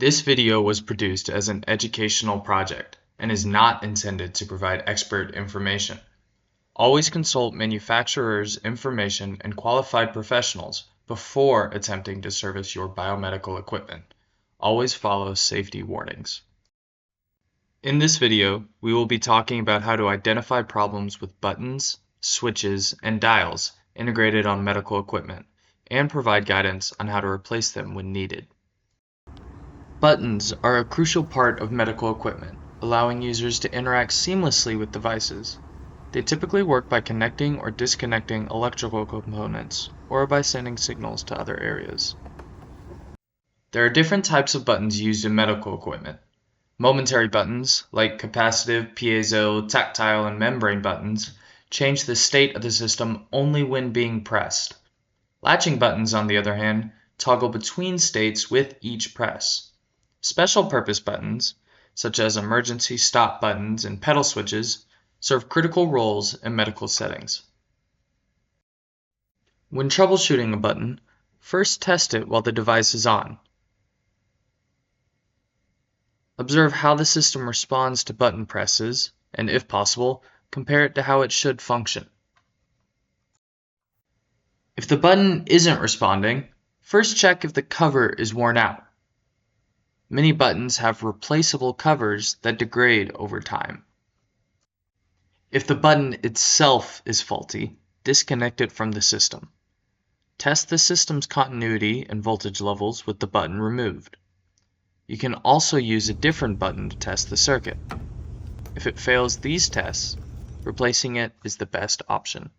This video was produced as an educational project and is not intended to provide expert information. Always consult manufacturer's information and qualified professionals before attempting to service your biomedical equipment. Always follow safety warnings. In this video, we will be talking about how to identify problems with buttons, switches, and dials integrated on medical equipment, and provide guidance on how to replace them when needed. Buttons are a crucial part of medical equipment, allowing users to interact seamlessly with devices. They typically work by connecting or disconnecting electrical components, or by sending signals to other areas. There are different types of buttons used in medical equipment. Momentary buttons, like capacitive, piezo, tactile, and membrane buttons, change the state of the system only when being pressed. Latching buttons, on the other hand, toggle between states with each press. Special purpose buttons, such as emergency stop buttons and pedal switches, serve critical roles in medical settings. When troubleshooting a button, first test it while the device is on. Observe how the system responds to button presses, and if possible, compare it to how it should function. If the button isn't responding, first check if the cover is worn out. Many buttons have replaceable covers that degrade over time. If the button itself is faulty, disconnect it from the system. Test the system's continuity and voltage levels with the button removed. You can also use a different button to test the circuit. If it fails these tests, replacing it is the best option.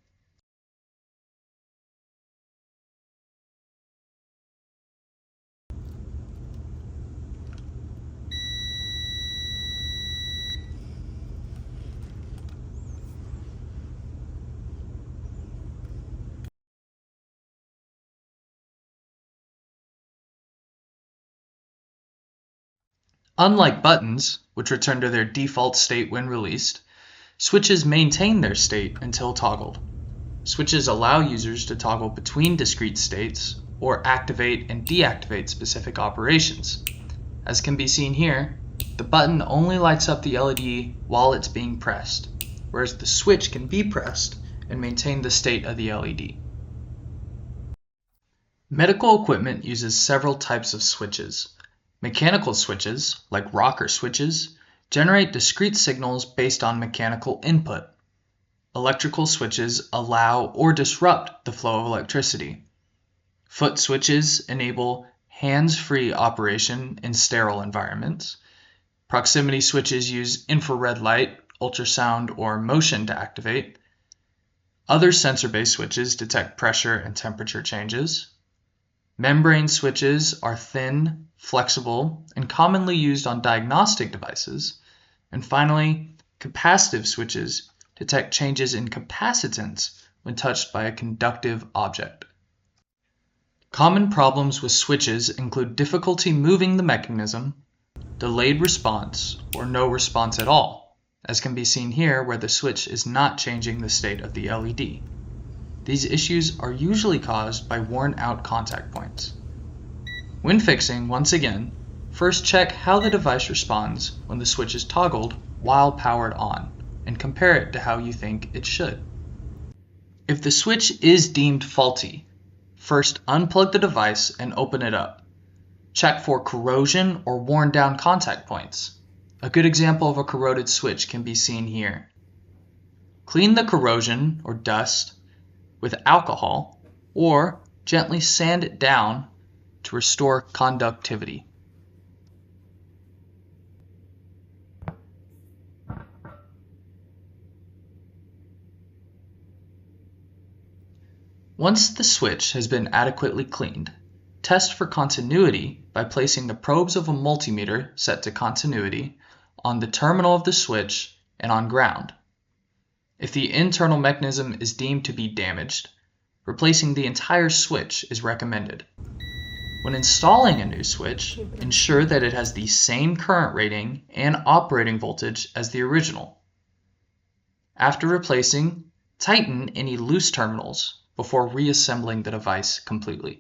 Unlike buttons, which return to their default state when released, switches maintain their state until toggled. Switches allow users to toggle between discrete states or activate and deactivate specific operations. As can be seen here, the button only lights up the LED while it's being pressed, whereas the switch can be pressed and maintain the state of the LED. Medical equipment uses several types of switches. Mechanical switches, like rocker switches, generate discrete signals based on mechanical input. Electrical switches allow or disrupt the flow of electricity. Foot switches enable hands-free operation in sterile environments. Proximity switches use infrared light, ultrasound, or motion to activate. Other sensor-based switches detect pressure and temperature changes. Membrane switches are thin, flexible, and commonly used on diagnostic devices. And finally, capacitive switches detect changes in capacitance when touched by a conductive object. Common problems with switches include difficulty moving the mechanism, delayed response, or no response at all, as can be seen here where the switch is not changing the state of the LED. These issues are usually caused by worn-out contact points. When fixing, once again, first check how the device responds when the switch is toggled while powered on, and compare it to how you think it should. If the switch is deemed faulty, first unplug the device and open it up. Check for corrosion or worn-down contact points. A good example of a corroded switch can be seen here. Clean the corrosion or dust with alcohol, or gently sand it down to restore conductivity. Once the switch has been adequately cleaned, test for continuity by placing the probes of a multimeter set to continuity on the terminal of the switch and on ground. If the internal mechanism is deemed to be damaged, replacing the entire switch is recommended. When installing a new switch, ensure that it has the same current rating and operating voltage as the original. After replacing, tighten any loose terminals before reassembling the device completely.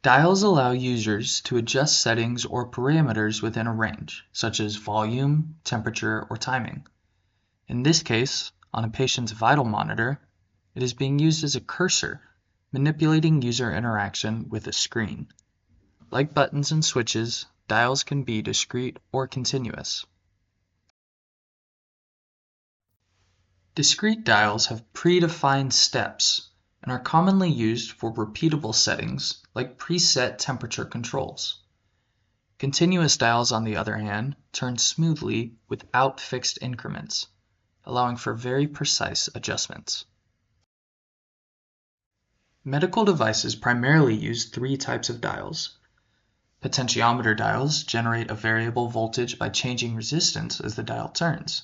Dials allow users to adjust settings or parameters within a range, such as volume, temperature, or timing. In this case, on a patient's vital monitor, it is being used as a cursor, manipulating user interaction with a screen. Like buttons and switches, dials can be discrete or continuous. Discrete dials have predefined steps and are commonly used for repeatable settings like preset temperature controls. Continuous dials, on the other hand, turn smoothly without fixed increments, allowing for very precise adjustments. Medical devices primarily use three types of dials. Potentiometer dials generate a variable voltage by changing resistance as the dial turns.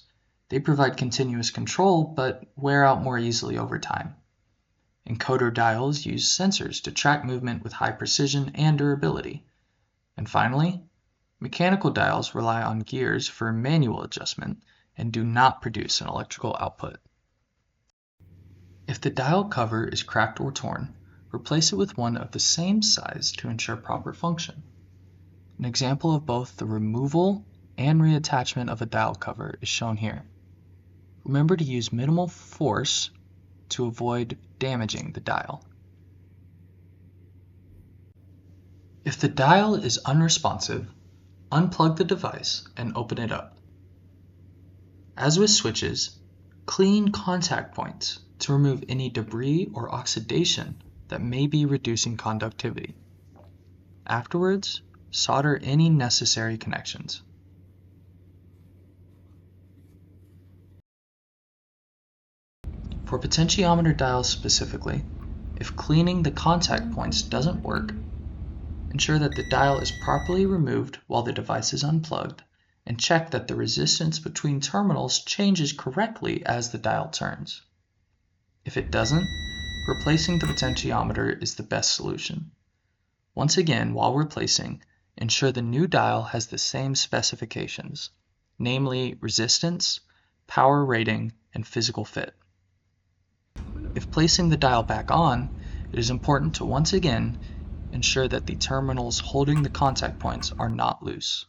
They provide continuous control but wear out more easily over time. Encoder dials use sensors to track movement with high precision and durability. And finally, mechanical dials rely on gears for manual adjustment and do not produce an electrical output. If the dial cover is cracked or torn, replace it with one of the same size to ensure proper function. An example of both the removal and reattachment of a dial cover is shown here. Remember to use minimal force to avoid damaging the dial. If the dial is unresponsive, unplug the device and open it up. As with switches, clean contact points to remove any debris or oxidation that may be reducing conductivity. Afterwards, solder any necessary connections. For potentiometer dials specifically, if cleaning the contact points doesn't work, ensure that the dial is properly removed while the device is unplugged, and check that the resistance between terminals changes correctly as the dial turns. If it doesn't, replacing the potentiometer is the best solution. Once again, while replacing, ensure the new dial has the same specifications, namely resistance, power rating, and physical fit. If placing the dial back on, it is important to once again ensure that the terminals holding the contact points are not loose.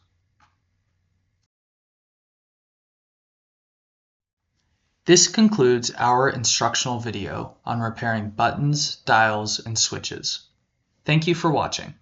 This concludes our instructional video on repairing buttons, dials, and switches. Thank you for watching.